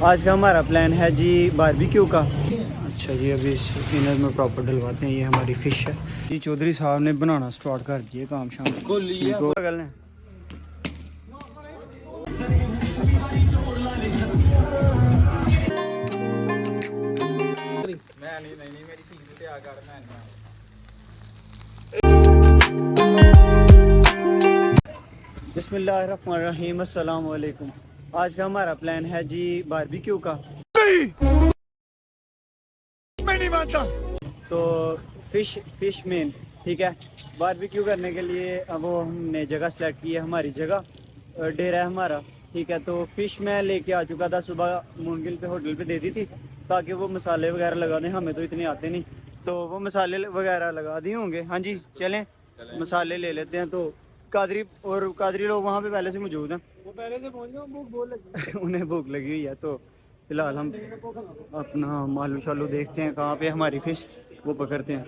आज का हमारा प्लान है जी बारबेक्यू का। अच्छा जी, अभी इस इनर में प्रॉपर डलवाते हैं। ये हमारी फ़िश है जी। चौधरी साहब ने बनाना स्टार्ट कर दिए काम शाम को लिया। बिस्मिल्लाहिर्रहमानिर्रहीम, अस्सलाम वालेकुम। आज का हमारा प्लान है जी बारबेक्यू का। मैं नहीं मानता। तो फिश मेन, ठीक है। बारबेक्यू करने के लिए अब वो हमने जगह सेलेक्ट की है। हमारी जगह डेरा है हमारा, ठीक है। तो फ़िश मैं लेके आ चुका था सुबह, मूनगिल पे होटल पे दे दी थी ताकि वो मसाले वगैरह लगा दें। हमें तो इतने आते नहीं, तो वो मसाले वगैरह लगा दिए होंगे। हाँ जी चलें, मसाले ले लेते हैं। तो कादरी लोग वहाँ पे पहले से मौजूद हैं, वो पहले से पहुँच गए, भूख बहुत लगी उन्हें भूख लगी हुई है। तो फिलहाल हम अपना मालू शालू देखते हैं कहाँ पे हमारी फ़िश, वो पकड़ते हैं।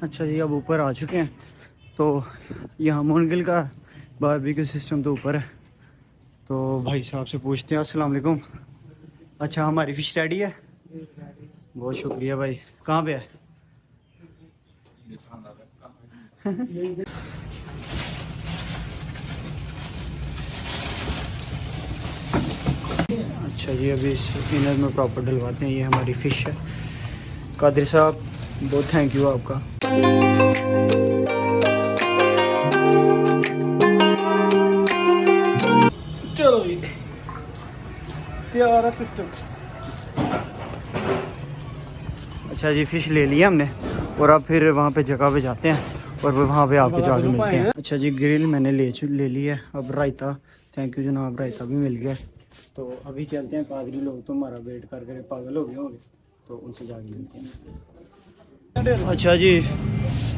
अच्छा जी, अब ऊपर आ चुके हैं। तो यहाँ मूनगिल का बारबेक्यू सिस्टम तो ऊपर है। तो भाई साहब से पूछते हैं। अस्सलाम वालेकुम। अच्छा, हमारी फ़िश रेडी है? बहुत शुक्रिया भाई। कहाँ पे है? अच्छा जी, अभी इस इनर में प्रॉपर डलवाते हैं। ये हमारी फ़िश है। कादरी साहब बहुत थैंक यू आपका। चलो जी, तैयार है सिस्टम। अच्छा जी, फ़िश ले लिया हमने और अब फिर वहाँ पे जगह पे जाते हैं और वहाँ पे आपको जाके मिलते हैं। अच्छा जी, ग्रिल मैंने ले लिया है। अब रायता, थैंक यू जनाब, रायता भी मिल गया। तो अभी चलते हैं। कादरी लोग तो हमारा वेट कर कर पागल हो गए होंगे, तो उनसे जाके मिलते हैं। अच्छा जी,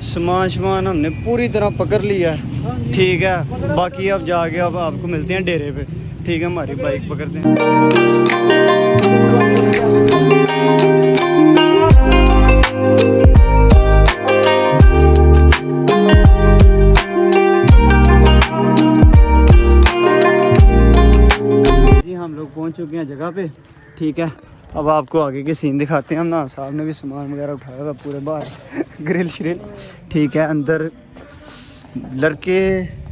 सामान हमने पूरी तरह पकड़ लिया है, ठीक है। बाकी अब जाके अब आपको मिलते हैं डेरे पे, ठीक है। हमारी बाइक पकड़ते हैं। हम लोग पहुंच चुके हैं जगह पे, ठीक है। अब आपको आगे के सीन दिखाते हैं। हम ना साहब ने भी सामान वगैरह उठाया हुआ पूरे बाहर ग्रिल श्रिल, ठीक है। अंदर लड़के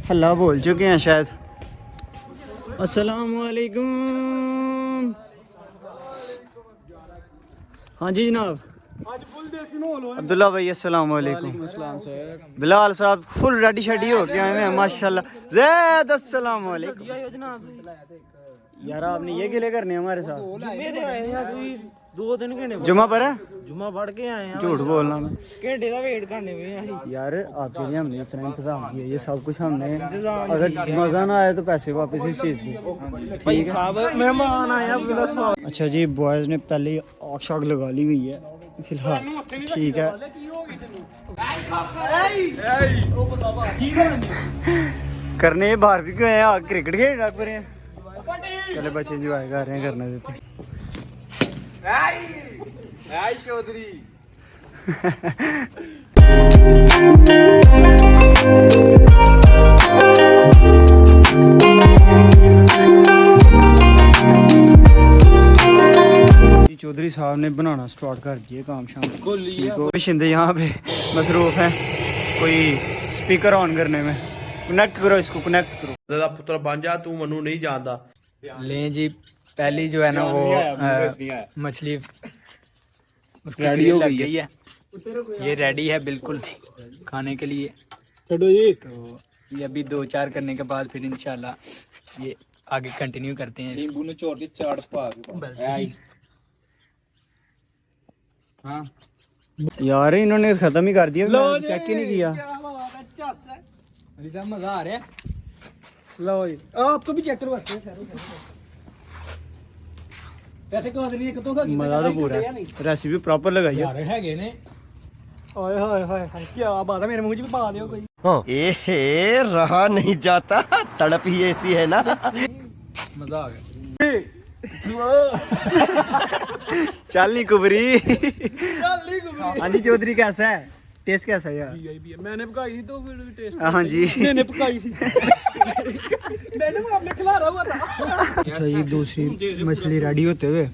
हल्ला बोल चुके हैं शायद। अस्सलाम वालेकुम। हाँ जी जनाब। अब्दुल्ला भाई अस्सलाम वालेकुम। बिलाल साहब फुल रेडी शेडी हो के आए हैं माशाल्लाह। जैद अस्सलाम वालेकुम। यार आपने ये गिले करने हमारे साथ? दो दिन घंटे जुम्मा पर है, जुम्मा पढ़ के आए हैं। झूठ बोलना मैं। घंटे का वेट करने में यार आपके लिए हमने इतना इंतजाम किया, ये सब कुछ हमने। अगर मज़ा ना आए तो पैसे वापस इस चीज़ के, ठीक है साहब। मेहमान आया बिना स्वागत। अच्छा जी, बॉयज़ ने पहले ही आग शाग लगा ली हुई है फिलहाल, ठीक है। करने बाहर भी क्यों है, आग क्रिकेट खेल रहा पर हैं। चले बच्चे एंजॉय कर रहे हैं, करने देते। चौधरी चौधरी साहब ने बनाना स्टार्ट कर दिए काम शाम को लिया। शिंदे यहाँ पे मसरूफ हैं कोई स्पीकर ऑन करने में। कनेक्ट करो इसको, कनेक्ट करो। पुत्र बन जा, तू मनु नहीं जानता। लें जी, पहली जो है ना वो मछली उसकी रेडी हो लग गई गई है। ये रेडी है बिल्कुल खाने के लिए। छोड़ो जी। तो ये अभी 2-4 करने के बाद फिर इंशाल्लाह ये आगे कंटिन्यू करते हैं। नींबू ने चोर दी चाट पा हाँ यार इन्होंने खत्म ही कर दिया, चेक ही नहीं किया। मजा आ रहा है। लो जी, आपको भी चेक करवाते हैं। वैसे कहा नहीं एक तो मजा तो पूरा है, रेसिपी प्रॉपर लगाई है। यार हैगे ने। ओए होए होए क्या बात है, मेरे मुंह में पा दियो कोई। ए रहा नहीं जाता, तड़प ही ऐसी है ना। मजा आ गया। चल नहीं कुबरी। हाँ जी चौधरी, कैसा है? टेस्ट कैसा है यार? मैंने पकाई थी तो फिर टेस्ट हाँ जी। मैंने पकाई थी मैंने आपने खिला रहा हुआ था। अच्छा ये दूसरी मछली रेडी होते हुए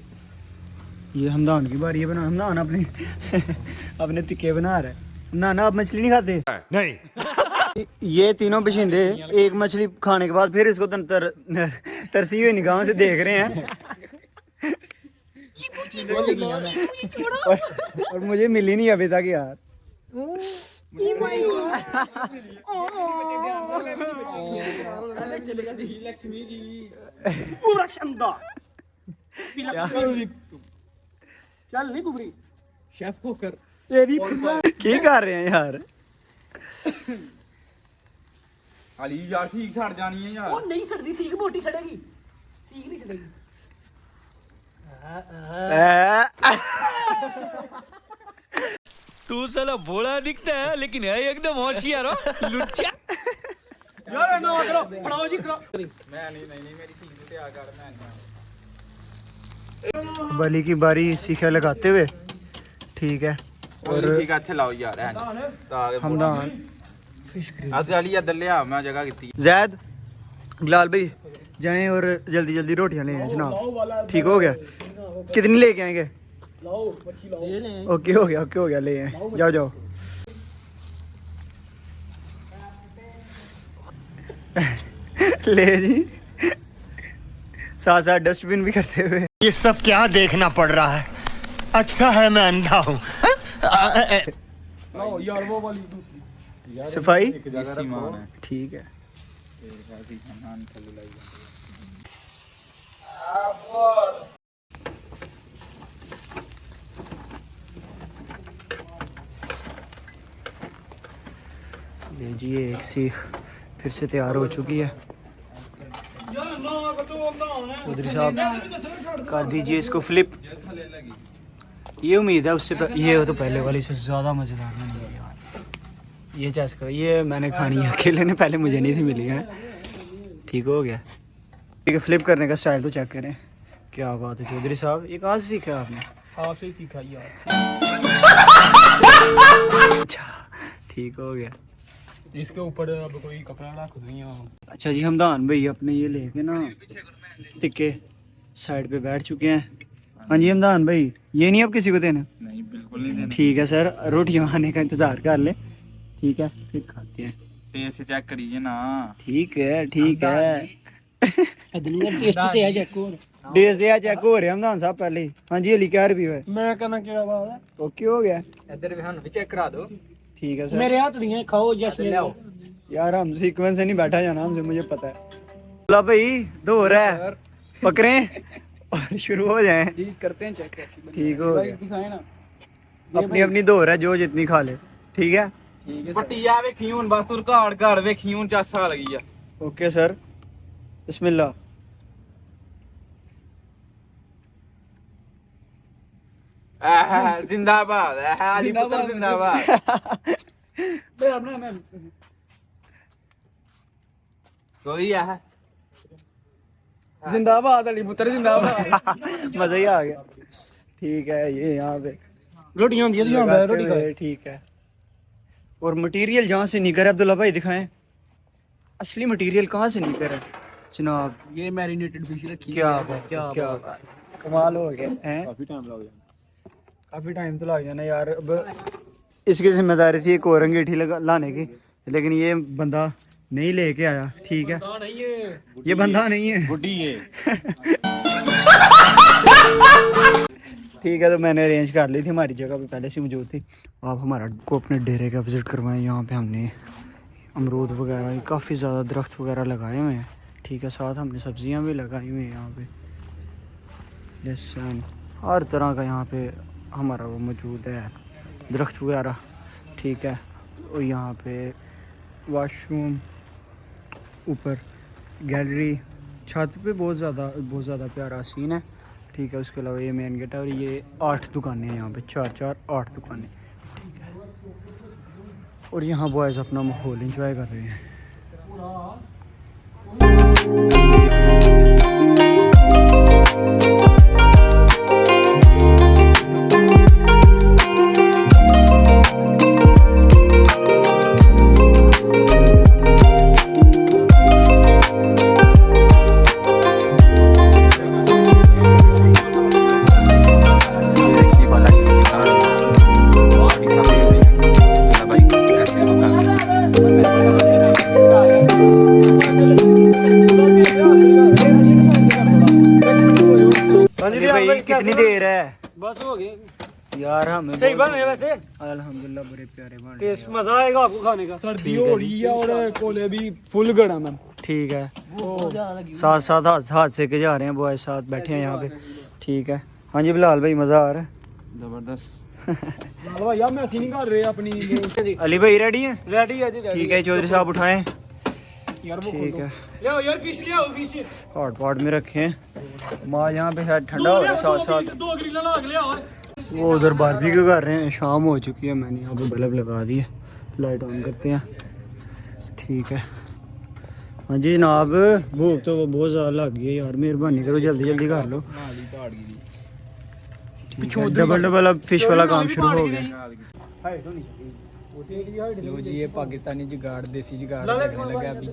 ये हमदान की बारी है बना। हमदान अपने अपने तिक्के बना रहा है ना। आप मछली नहीं खाते? नहीं। ये तीनों बशिंदे एक मछली खाने के बाद फिर इसको तरसी हुई निगाहों से देख रहे हैं और मुझे मिली नहीं अभी तक यार। चल नहीं कुबरी शेफ को कर की कर रहे हैं यार? अली यार ठीक सड़ जानी है यार। ਉਹ ਨਹੀਂ ਸੜਦੀ ਸੀਖ ਮੋਟੀ ਸੜੇਗੀ ਸੀਖ ਨਹੀਂ ਸੜੇਗੀ तू साला भोला दिखता है लेकिन है एकदम होशियार हो लुच्चा। ਯਾਰ ਨਾ ਕਰੋ ਬਣਾਓ ਜੀ ਕਰੋ मैं नहीं मेरी सीख पे आ कर मैं बलि की बारी सीखे लगाते हुए ठीक है। और सीख अच्छे लाओ यार है ताकि हमदान आज अली इधर ले आ मैं जगह कितनी जैद बिलाल भाई जाएं और जल्दी जल्दी रोटियां ले आए जनाब। ठीक हो गया? कितनी लेके आएंगे? ओके हो गया ले आए। जाओ ले जी साथ साथ डस्टबिन भी करते हुए। ये सब क्या देखना पड़ रहा है? अच्छा है मैं अंधा हूँ। ਲਾਓ ਯਾਰ ਉਹ ਵਾਲੀ ਦੂਸਰੀ सफाई जगह मान है ठीक है। खानदान चलो लाई लीजिए एक सीख फिर से तैयार हो चुकी है। चौधरी साहब कर दीजिए इसको फ्लिप। ये उम्मीद है उससे ये तो पहले वाली से ज़्यादा मज़ेदार नहीं है यार। ये चस्का ये मैंने खानी है अकेले ने, पहले मुझे नहीं थी मिली है। ठीक हो गया। ठीक है फ्लिप करने का स्टाइल तो चेक करें। क्या बात है चौधरी साहब, ये कहाँ से सीखा आपने? आपसे ही सीखा यार। अच्छा ठीक हो गया। इसके ऊपर अब कोई कपड़ा रख दो यहाँ। अच्छा जी हमदान भाई अपने ये लेके ना टिक्के साइड पे बैठ चुके हैं। हाँ जी हमदान भाई ये नहीं अब किसी को देना? नहीं बिल्कुल नहीं देना। ठीक है सर रोटियां आने का इंतजार कर ले। ठीक है फिर खाते हैं। टेस्ट चेक करिए ना। ठीक है टेस्ट ते आ चेक हो डेज दे चेक हो रहे हमदान साहब पहले ही। हाँ जी अली क्या रिव्यू है? मैं कहना क्या बात है ओके हो गया। इधर भी हम भी चेक करा दो। ठीक है सर। मेरे हाथ दिए खाओ जश्न ले आओ यार हम सीक्वेंस से नहीं बैठा जाना हमसे, मुझे पता है। बोला भाई दो रहा है पकड़े और शुरू हो जाए। ठीक करते हैं चेक कैसी बनी। ठीक हो गया। दिखाए ना अपनी अपनी दो रहा है जो जितनी खा ले। ठीक है पट्टिया वेखी हूं बस तुर घर वेखी हूं चासा लगी है। ओके सर बिस्मिल्लाह। जिंदाबाद अली पुत्र जिंदाबाद। कोई है जिंदाबाद अली पुत्र जिंदाबाद। मजा ही आ गया। ठीक है ये यहाँ पे रोटियां होंदी है लगाते रोटी हुए, खाए। ठीक है। और मटेरियल जहाँ से निकर है अब्दुल्ला भाई दिखाएं असली मटेरियल कहाँ से निकर है जनाब? ये मैरिनेटेड फिश रखी क्या क्या कमाल हो गया हैं। काफी टाइम तो लग जाना यार। अब इसकी जिम्मेदारी थी एक और अंगीठी लाने की, लेकिन ये बंदा नहीं लेके आया। ठीक है ये बंदा नहीं है बुड्ढी है। ठीक है तो मैंने अरेंज कर ली थी, हमारी जगह पे पहले से मौजूद थी। आप हमारा को अपने डेरे का विज़िट करवाएं। यहाँ पे हमने अमरूद वगैरह काफ़ी ज़्यादा दरख्त वगैरह लगाए हुए हैं। ठीक है साथ हमने सब्जियां भी लगाई हुई हैं यहाँ पे। लहसुन हर तरह का यहाँ पे हमारा वो मौजूद है दरख्त वगैरह। ठीक है और यहाँ पे वाशरूम, ऊपर गैलरी, छत पे बहुत ज़्यादा प्यारा सीन है। ठीक है उसके अलावा ये मेन गेट है और ये 8 दुकानें हैं यहाँ पे, 8 दुकानें। ठीक है और यहाँ बॉयज़ अपना माहौल इंजॉय कर रहे हैं। कितनी देर है बस हो गए यार हमें सही बन रहे वैसे अल्हम्दुलिल्लाह बड़े प्यारे बन रहे टेस्ट मजा आएगा आपको खाने का सर्दी हो रही है और कोले भी फुल गड़ा मैम ठीक है साथ साथ हाथ से के जा रहे हैं बॉय साथ बैठे हैं यहाँ पे ठीक है हाँ जी बिलाल भाई मज़ा आ रहा है जबरदस्त भैया मैं ऐसी नहीं कर रहे अपनी अली भाई रेडी हैं रेडी है जी ठीक है चौधरी साहब उठाएं यार वो ठीक है ले आओ यार फिश ले आओ फिश हॉट पॉट में रखे हैं माँ यहाँ पे शायद ठंडा हो रहा है साथ साथ 2 ग्रिल लाग ले आओ वो उधर बारबेक्यू कर रहे हैं शाम हो चुकी है मैंने यहाँ पे बल्ब लगा दिया लाइट ऑन करते हैं ठीक है हाँ जी जनाब भूख तो बहुत ज़्यादा लग गई है यार मेहरबानी करो जल्दी जल्दी कर लो डबल डबल अब फिश वाला काम शुरू हो गया लो जी ये पाकिस्तानी जुगाड़ देसी जुगाड़ लगने लगा अभी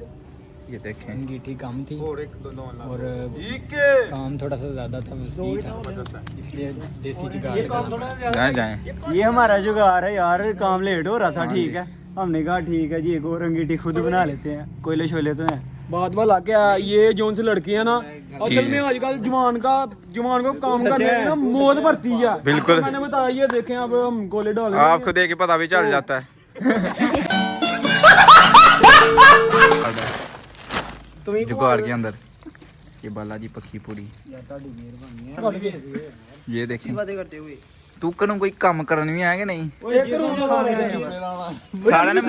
ये देखें अंगीठी कम थी और काम थोड़ा सा ज़्यादा था वैसे था इसलिए देसी जुगाड़ लगा जाएं जाएं ये हमारा जुगाड़ है यार काम लेट हो रहा था ठीक है हमने कहा ठीक है जी एक और अंगीठी खुद बना लेते हैं कोयले शोले तो हैं बात में लग गया ये जोन से लड़के हैं ना असल में आजकल जवान को काम करने में ना मौत भरती है बिल्कुल। मैंने बताया ये देखें अब हम गोले डाल आपको देख के पता भी चल जाता है जुगाड़ के अंदर ये बालाजी पक्की पूरी ये देखिए तू करूँ कोई काम करने भी आएगा नहीं सारा ने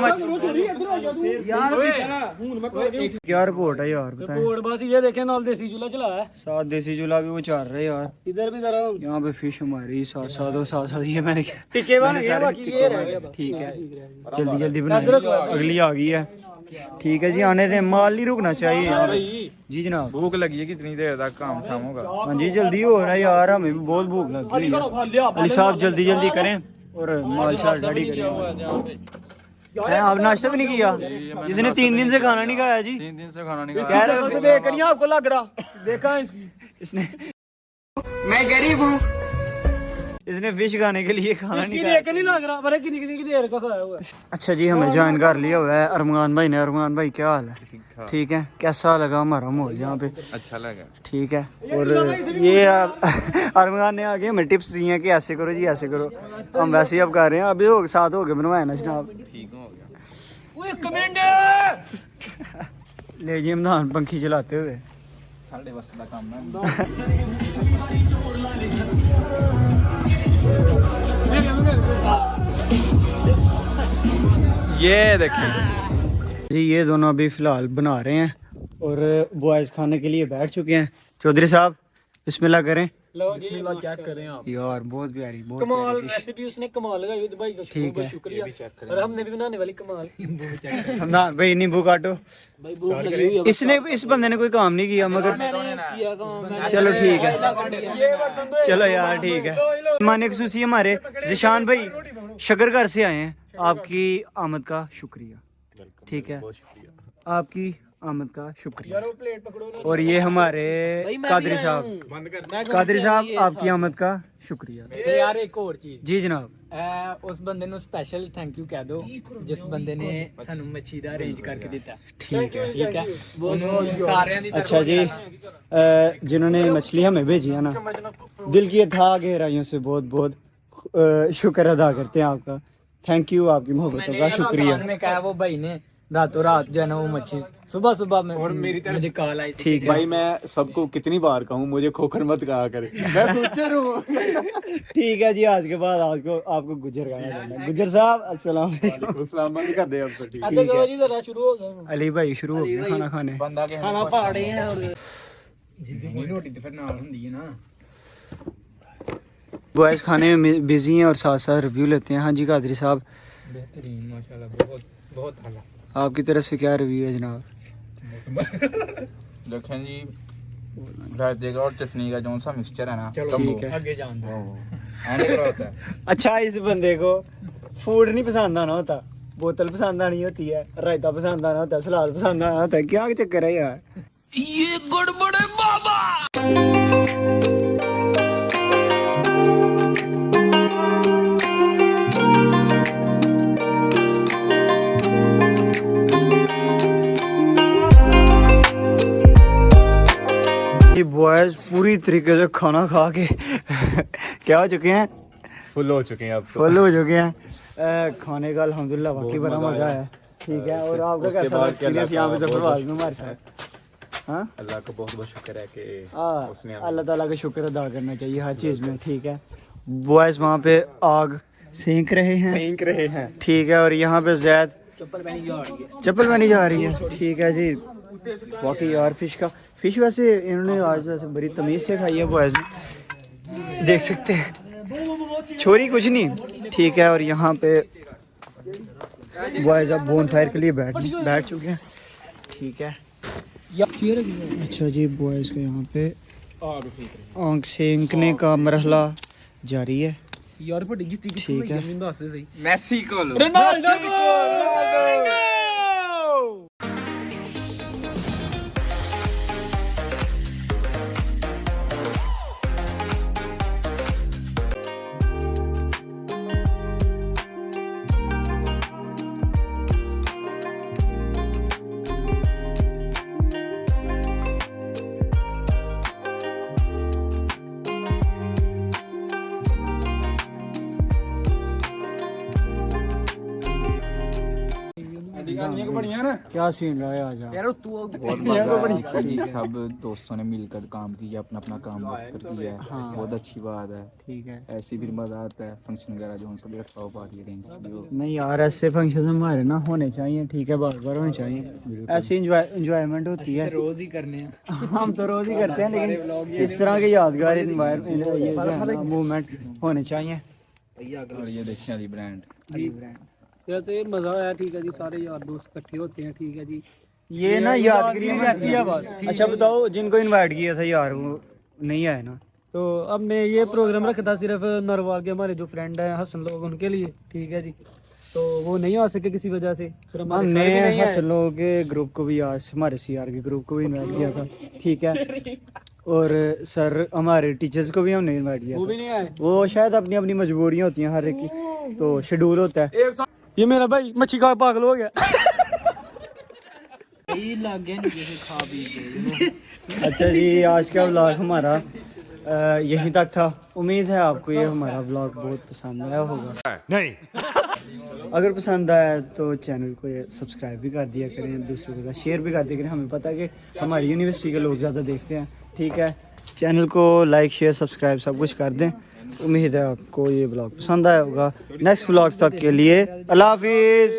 क्या रिपोर्ट है यार बताएं रिपोर्ट बस ये देखें नाल देसी चूल्हा चला है साथ देसी चूल्हा भी वो चार रहे यार इधर भी जरा यहाँ पे फिश हमारी साथ साथ और साथ साथ ये मैंने टिके बन गए सारे बाकी ये रह गया ठीक है जल्दी जल्दी बना अगली आ गई है ठीक है जी आने दें माल नहीं रुकना चाहिए यहाँ पे जी जनाब भूख लगी है कितनी देर तक काम शाम होगा हाँ जी जल्दी हो रहा है यार हमें भी बहुत भूख लग रही है अली साहब जल्दी जल्दी करें और माल शाल रेडी करें हैं आप नाश्ता भी नहीं किया इसने 3 दिन से खाना नहीं खाया जी 3 दिन से खाना नहीं कह रहे से देख नहीं आपको लग रहा देखा इसकी इसने मैं गरीब हूँ इसने फिश खाने के लिए खाना नहीं इसकी खाया देख नहीं लग रहा पता कितनी कितनी देर का खाया हुआ है अच्छा जी हमें ज्वाइन कर लिया हुआ है अरमान भाई ने अरमान भाई क्या हाल है ठीक है कैसा लगा हमारा माहौल यहाँ पे अच्छा लगा ठीक है और ये अरमान ने आगे हमें टिप्स दी हैं कि ऐसे करो जी ऐसे करो हम वैसे ही अब कर रहे हैं अभी हो साथ हो गए बनवाया ना जनाब ठीक हो गया ओए कमेंट ले जी इमरान पंखी चलाते हुए साढ़े बस का काम है ये देखें जी ये दोनों अभी फिलहाल बना रहे हैं और बॉयज खाने के लिए बैठ चुके हैं चौधरी साहब बिस्मिल्लाह करें लो जी चेक करें आप यार बहुत प्यारी बहुत कमाल प्यारी फिश रेसिपी उसने कमाल लगाई भाई का ठीक है। शुक्रिया और हमने भी बनाने वाली कमाल इमरान भाई नींबू काटो भाई भूख लगी हुई है इसने इस बंदे ने कोई काम नहीं किया मगर किया काम चलो ठीक है चलो यार ठीक है माने खसूसी हमारे जिशान भाई शकरगढ़ से आए हैं आपकी आमद का शुक्रिया ठीक है आपकी आमद का शुक्रिया प्लेट पकड़ो ना और ये हमारे कादरी साहब कादरी साहब आपकी आमद का शुक्रिया अच्छा यार एक और चीज जी जनाब उस बंदे ਨੂੰ स्पेशल थैंक यू कह दो जिस बंदे ने ਸਾਨੂੰ ਮੱਛੀ ਦਾ ਅਰੇਂਜ ਕਰਕੇ ਦਿੱਤਾ ठीक है ठीक है ਉਹਨੂੰ ਸਾਰਿਆਂ ਦੀ अच्छा जी जिन्होंने मछली हमें भेजी है ना दिल की था गहराइयों से बहुत बहुत शुक्र अदा करते हैं आपका थैंक यू आपकी मोहब्बतों का शुक्रिया में कहा वो भाई ने रातों रात जो है ना वो मच्छी सुबह सुबह में और मेरी तरफ मुझे कॉल आई थी ठीक है भाई मैं सबको कितनी बार कहूँ मुझे खोखर मत कहा करे मैं गुज्जर हूँ ठीक है जी आज के बाद आज को आपको गुजर गाना करना है। गुजर साहब अस्सलाम वालेकुम सलाम कर दे अब तो ठीक आते करो जी जरा शुरू हो गया अली भाई शुरू हो गया खाना खाने बंदा के खाना पहाड़े हैं और रोटी तो फिर नाल ਹੁੰਦੀ है ना बॉयज खाने में बिजी हैं और साथ साथ रिव्यू लेते हैं हाँ जी कादरी साहब बेहतरीन माशाल्लाह बहुत बहुत आला आपकी तरफ से क्या रिव्यू है जनाब देखें जी रायते का और चटनी का जो सा मिक्सचर है ना ठीक है आगे जान दो ऐसे करो होता है अच्छा इस बंदे को फूड नहीं पसंद आना होता बोतल पसंद आनी होती है रायता पसंद आना होता है सलाद पसंद आना होता है क्या चक्कर है यार ये गड़बड़ है बाबा ये बॉयज बॉयज पूरी तरीके से खाना खा के क्या हो चुके हैं, फुल हो चुके हैं अब तो। फुल हो चुके हैं। खाने का अल्हम्दुलिल्लाह वाकई बड़ा मजा आया। ठीक है, और आपका उसके कैसा बाद एक्सपीरियंस यहाँ पे जफरवाज में हमारे साथ? हाँ, अल्लाह का बहुत बहुत शुक्र है कि उसने अल्लाह ताला का शुक्र अदा करना चाहिए हर चीज़ में। ठीक है, बॉयज वहाँ पे आग सेंक रहे हैं। ठीक है, और यहाँ पे जैद चप्पल पहनी जा रही है। ठीक है जी, वाकई यार फिश वैसे इन्होंने आज वैसे बड़ी तमीज़ से खाई है बॉयज ने, देख सकते हैं, छोरी कुछ नहीं। ठीक है, और यहाँ पे बॉयज अब बोन फायर के लिए बैठ चुके हैं। ठीक है, अच्छा जी, बॉयज को यहाँ पे आग सेंकने का मरहला जारी है। यार बड़ी जितनी ठीक है, ਮੈਨੂੰ ਦੱਸ ਦੇ ਸਹੀ ਮੈਸੀ ਕੋਲ क्या सीन रहा है आज आप? यार तू बहुत मजा आया जी। सब दोस्तों ने मिलकर काम किया, अपना अपना काम कर किया है। बहुत अच्छी बात है। ठीक है, ऐसे भी मजा आता है। फंक्शन वगैरह जो सब रखा पार्टी अरेंज जो नहीं यार ऐसे फंक्शन हमारे ना होने चाहिए। ठीक है, बार बार होने चाहिए, ऐसी इंजॉयमेंट होती है। रोज ही करने हैं। हम तो रोज ही करते हैं, लेकिन इस तरह के यादगार मूवमेंट होने चाहिए। और ये देखिए अली ब्रांड जैसे मजा आया। ठीक है जी, सारे यार दोस्त इकट्ठे होते हैं। ठीक है जी, ये ना यादगिरी रहती है बस। अच्छा बताओ, जिनको इनवाइट किया था यार वो नहीं आए ना? तो अब ने ये प्रोग्राम रखा था सिर्फ नरवाल के हमारे जो फ्रेंड हैं हसन लोग, उनके लिए। ठीक है जी, तो वो नहीं आ सके किसी वजह से। फिर हमारे सर भी हमने नहीं आए। हसन लोगों के ग्रुप को भी आज हमारे सीआर के ग्रुप को भी इनवाइट किया था। ठीक है, और सर हमारे टीचर्स को भी हमने इनवाइट किया वो था। भी नहीं आए। वो शायद अपनी अपनी मजबूरियां होती हैं हर एक की, तो शेड्यूल होता है। ये मेरा भाई मच्छी खा पागल हो गया। अच्छा जी, आज का व्लॉग हमारा यहीं तक था। उम्मीद है आपको ये हमारा व्लॉग बहुत पसंद आया होगा। नहीं अगर पसंद आया तो चैनल को ये सब्सक्राइब भी कर दिया करें, दूसरों के साथ शेयर भी कर दिया करें। हमें पता है कि हमारी यूनिवर्सिटी के लोग ज़्यादा देखते हैं। ठीक है, चैनल को लाइक शेयर सब्सक्राइब सब कुछ कर दें। उम्मीद है आपको ये व्लॉग पसंद आया होगा। नेक्स्ट व्लॉग्स तक के लिए अल्लाह हाफिज़।